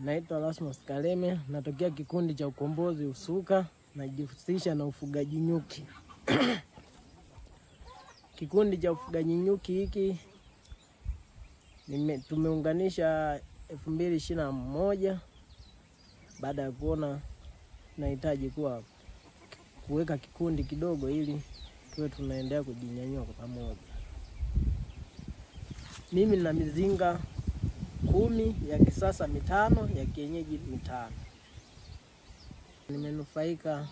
Naitwa Erasmus Kaleme, natokea kikundi cha ukombozi Usuka, najihusisha na ufugaji nyuki. Kikundi cha ufugaji nyuki hiki tumeunganisha 2021 baada ya kuona nahitaji kuweka kikundi kidogo ili tuwe tunaendelea kujinyanyua kwa pamoja. Mimi na mizinga 10 ya kisasa 5 ya kienyeji 5. Nimenufaika,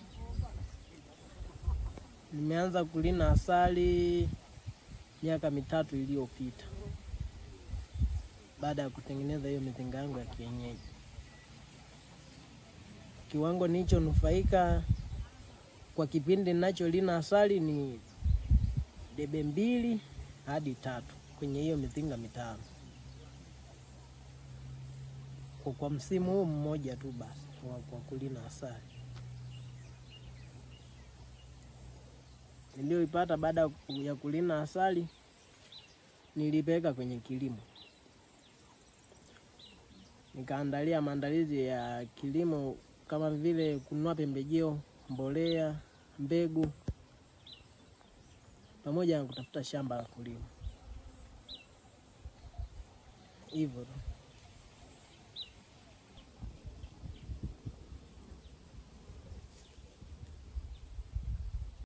nimeanza kulina asali miaka 3 iliyopita baada ya kutengeneza hiyo mizinga yangu ya kienyeji. Kiwango nilichonufaika kwa kipindi ninacholina asali ni debe 2 hadi 3 kwenye hiyo mizinga 5. Kwa msimu huu mmoja tu basi kwa kulina asali. Niliyoipata baada ya kulina asali nilipeleka kwenye kilimo. Nikaandalia maandalizi ya kilimo kama vile kununua pembejeo, mbolea, mbegu pamoja na kutafuta shamba la kulima. Hivyo tu.